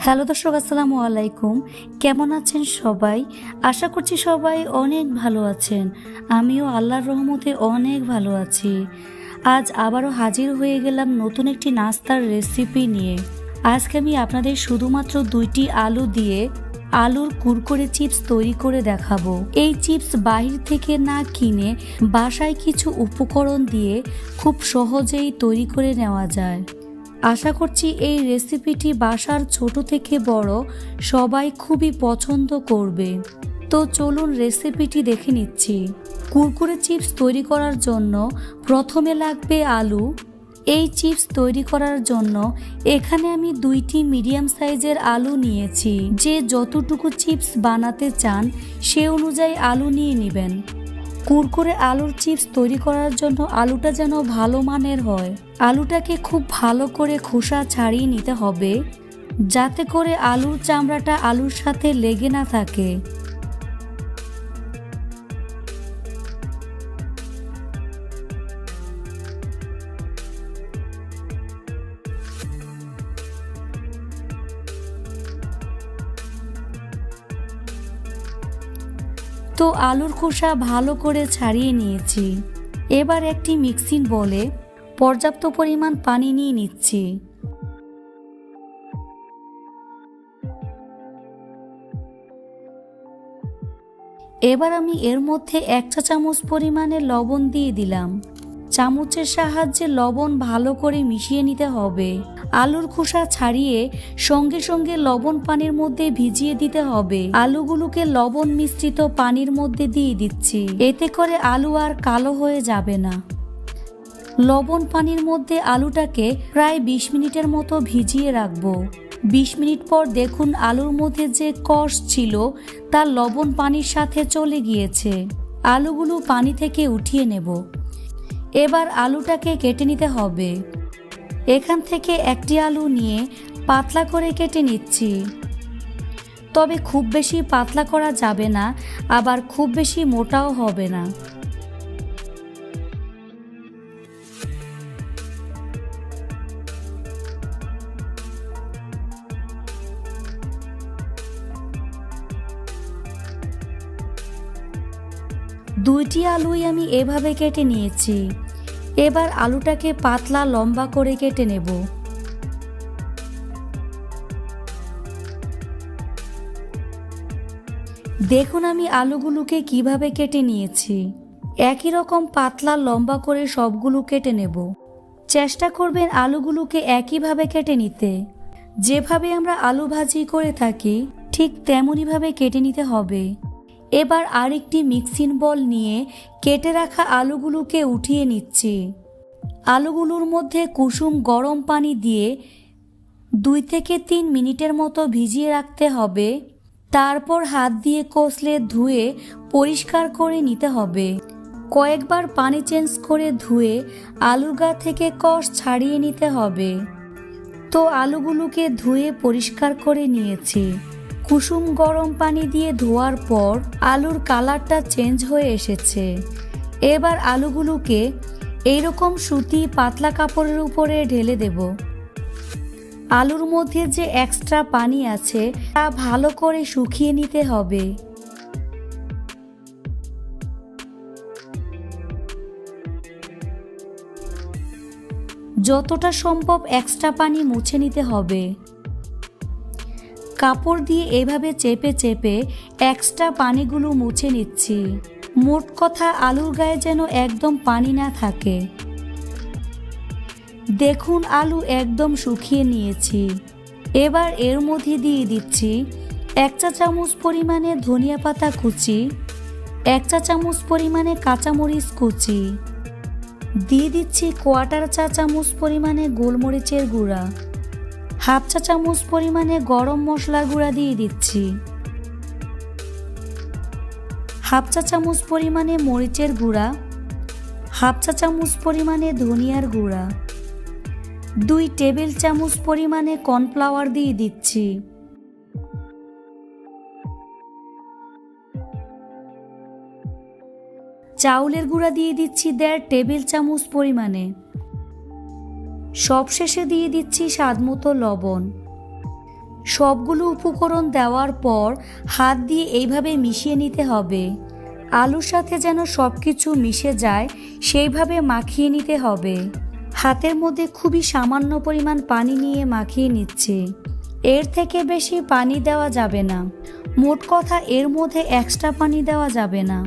Hello দর্শক, আসসালামু আলাইকুম। কেমন আছেন সবাই? আশা করছি সবাই অনেক ভালো আছেন। আমিও আল্লাহর রহমতে অনেক ভালো আছি। আজ আবারও হাজির হয়ে গেলাম নতুন একটি নাস্তার রেসিপি নিয়ে। আজকে আমি আপনাদের শুধুমাত্র 2টি আলু দিয়ে আলুর কুরকুরে চিপস তৈরি করে দেখাবো। এই চিপস বাহির থেকে না কিনে বাসায় কিছু উপকরণ দিয়ে খুব সহজেই তৈরি করে নেওয়া যায়। আশা করছি এই রেসিপিটি বাসার ছোট থেকে বড় সবাই খুবই পছন্দ করবে। তো চলুন রেসিপিটি দেখে নিচ্ছি। কুরকুরে চিপস তৈরি করার জন্য প্রথমে লাগবে আলু। এই চিপস তৈরি করার জন্য এখানে আমি 2টি মিডিয়াম সাইজের আলু নিয়েছি। যে যতটুকু চিপস বানাতে চান সে অনুযায়ী আলু নিয়ে নেবেন। কুরকুরে আলুর চিপস তৈরি করার জন্য আলুটা যেন ভালো মানের হয়। আলুটাকে খুব ভালো করে খোসা ছাড়িয়ে নিতে হবে, যাতে করে আলুর চামড়াটা আলুর সাথে লেগে না থাকে। তো আলুর খোসা ভালো করে ছাড়িয়ে নিয়েছি। এবার একটি মিক্সিং বলে পর্যাপ্ত পরিমাণ পানি নিয়ে নিচ্ছি। এবার আমি এর মধ্যে 1 চা চামচ পরিমাণে লবণ দিয়ে দিলাম। চামচের সাহায্যে লবণ ভালো করে মিশিয়ে নিতে হবে। আলুর খোসা ছাড়িয়ে সঙ্গে সঙ্গে লবণ পানির মধ্যে ভিজিয়ে দিতে হবে। আলুগুলোকে লবণ মিশ্রিত পানির মধ্যে দিয়ে দিচ্ছি, এতে করে আলু আর কালো হয়ে যাবে না। লবণ পানির মধ্যে আলুটাকে প্রায় 20 মিনিটের মতো ভিজিয়ে রাখবো। 20 মিনিট পর দেখুন আলুর মধ্যে যে কষ ছিল তা লবণ পানির সাথে চলে গিয়েছে। আলুগুলো পানি থেকে উঠিয়ে নেব। এবার আলুটাকে কেটে নিতে হবে। এখান থেকে একটি আলু নিয়ে পাতলা করে কেটে নিচ্ছি। তবে খুব বেশি পাতলা করা যাবে না, আবার খুব বেশি মোটাও হবে না। দুইটি আলুই আমি এভাবে কেটে নিয়েছি। এবার আলুটাকে পাতলা লম্বা করে কেটে নেব। দেখুন আমি আলুগুলোকে কিভাবে কেটে নিয়েছি। একই রকম পাতলা লম্বা করে সবগুলো কেটে নেব। চেষ্টা করবেন আলুগুলোকে একইভাবে কেটে নিতে। যেভাবে আমরা আলু ভাজি করে থাকি ঠিক তেমনইভাবে কেটে নিতে হবে। এবার আরেকটি মিক্সিং বল নিয়ে কেটে রাখা আলুগুলোকে উঠিয়ে নিচ্ছি। আলুগুলোর মধ্যে কুসুম গরম পানি দিয়ে 2 থেকে 3 মিনিটের মতো ভিজিয়ে রাখতে হবে। তারপর হাত দিয়ে কষলে ধুয়ে পরিষ্কার করে নিতে হবে। কয়েকবার পানি চেঞ্জ করে ধুয়ে আলুর গা থেকে কষ ছাড়িয়ে নিতে হবে। তো আলুগুলোকে ধুয়ে পরিষ্কার করে নিয়েছি। কুসুম গরম পানি দিয়ে ধোয়ার পর আলুর কালারটা চেঞ্জ হয়ে এসেছে। এবার আলুগুলোকে এইরকম সুতি পাতলা কাপড়ের উপরে ঢেলে দেব। আলুর মধ্যে যে এক্সট্রা পানি আছে তা ভালো করে শুকিয়ে নিতে হবে। যতটা সম্ভব এক্সট্রা পানি মুছে নিতে হবে। কাপড় দিয়ে এভাবে চেপে চেপে এক্সট্রা পানিগুলো মুছে নিচ্ছি। মোট কথা আলুর গায়ে যেন একদম পানি না থাকে। দেখুন আলু একদম শুকিয়ে নিয়েছি। এবার এর মধ্যে দিয়ে দিচ্ছি 1 চা চামচ পরিমাণে ধনিয়া পাতা কুচি, 1 চা চামচ পরিমাণে কাঁচামরিচ কুচি, দিয়ে দিচ্ছি 1/4 চা চামচ পরিমাণে গোলমরিচের গুঁড়া, 1/2 চা চামচ পরিমাণে গরম মশলার গুঁড়া দিয়ে দিচ্ছি, 1/2 চা চামচ পরিমাণে মরিচের গুঁড়া, 1/2 চা চামচ পরিমাণে ধনিয়ার গুঁড়া, 2 টেবিল চামচ পরিমাণে কর্নফ্লাওয়ার দিয়ে দিচ্ছি। চাউলের গুঁড়া দিয়ে দিচ্ছি 1.5 টেবিল চামচ পরিমাণে। সবশেষে দিয়ে দিচ্ছি স্বাদমতো লবণ। সবগুলো উপকরণ দেওয়ার পর হাত দিয়ে এইভাবে মিশিয়ে নিতে হবে। আলুর সাথে যেন সব কিছু মিশে যায় সেইভাবে মাখিয়ে নিতে হবে। হাতের মধ্যে খুবই সামান্য পরিমাণ পানি নিয়ে মাখিয়ে নিচ্ছি। এর থেকে বেশি পানি দেওয়া যাবে না। মোট কথা এর মধ্যে এক্সট্রা পানি দেওয়া যাবে না।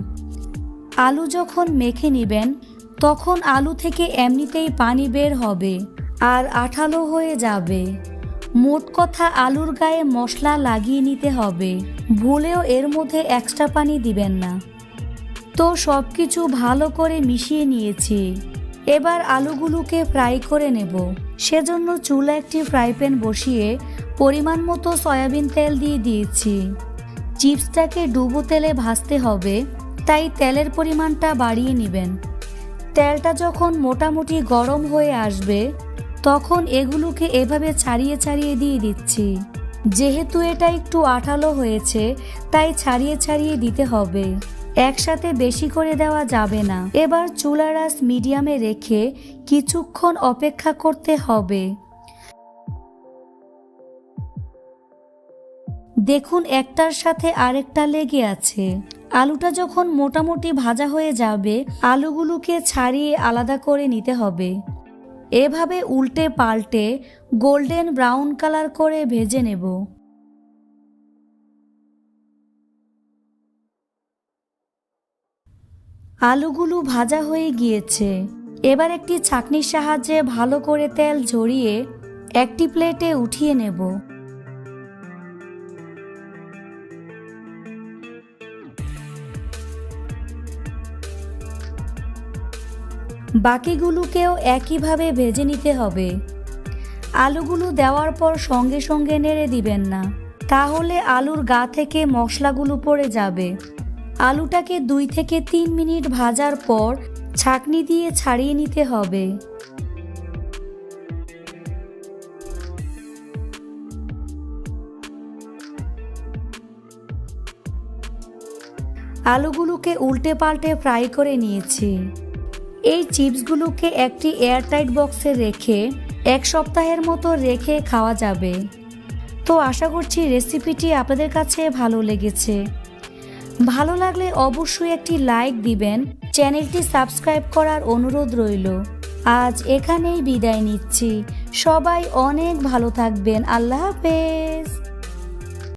আলু যখন মেখে নেবেন তখন আলু থেকে এমনিতেই পানি বের হবে আর আঠালো হয়ে যাবে। মোট কথা আলুর গায়ে মশলা লাগিয়ে নিতে হবে। ভুলেও এর মধ্যে এক্সট্রা পানি দিবেন না। তো সব কিছু ভালো করে মিশিয়ে নিয়েছি। এবার আলুগুলোকে ফ্রাই করে নেব। সেজন্য চুলা একটি ফ্রাই প্যান বসিয়ে পরিমাণ মতো সয়াবিন তেল দিয়ে দিয়েছি। চিপসটাকে ডুবো তেলে ভাজতে হবে, তাই তেলের পরিমাণটা বাড়িয়ে নেবেন। তেলটা যখন মোটামুটি গরম হয়ে আসবে তখন এগুলোকে এভাবে ছাড়িয়ে ছাড়িয়ে দিয়ে দিচ্ছি। যেহেতু এটা একটু আঠালো হয়েছে তাই ছাড়িয়ে ছাড়িয়ে দিতে হবে, একসাথে বেশি করে দেওয়া যাবে না। এবার চুলার আঁচ মিডিয়ামে রেখে কিছুক্ষণ অপেক্ষা করতে হবে। দেখুন একটার সাথে আরেকটা লেগে আছে। আলুটা যখন মোটামুটি ভাজা হয়ে যাবে আলুগুলোকে ছাড়িয়ে আলাদা করে নিতে হবে। এভাবে উল্টে পাল্টে গোল্ডেন ব্রাউন কালার করে ভেজে নেব। আলুগুলো ভাজা হয়ে গিয়েছে। এবার একটি ছাঁকনির সাহায্যে ভালো করে তেল ঝরিয়ে একটি প্লেটে উঠিয়ে নেব। বাকিগুলোকেও একইভাবে ভেজে নিতে হবে। আলুগুলো দেওয়ার পর সঙ্গে সঙ্গে নেড়ে দিবেন না, তাহলে আলুর গা থেকে মশলাগুলো পড়ে যাবে। আলুটাকে 2 থেকে 3 মিনিট ভাজার পর ছাঁকনি দিয়ে ছাড়িয়ে নিতে হবে। আলুগুলোকে উল্টে পাল্টে ফ্রাই করে নিয়েছি। এই চিপসগুলোকে একটি এয়ারটাইট বক্সে রেখে 1 সপ্তাহের মতো রেখে খাওয়া যাবে। তো আশা করছি রেসিপিটি আপনাদের কাছে ভালো লেগেছে। ভালো লাগলে অবশ্যই একটি লাইক দিবেন। চ্যানেলটি সাবস্ক্রাইব করার অনুরোধ রইল। আজ এখানেই বিদায় নিচ্ছি। সবাই অনেক ভালো থাকবেন। আল্লাহ হাফেজ।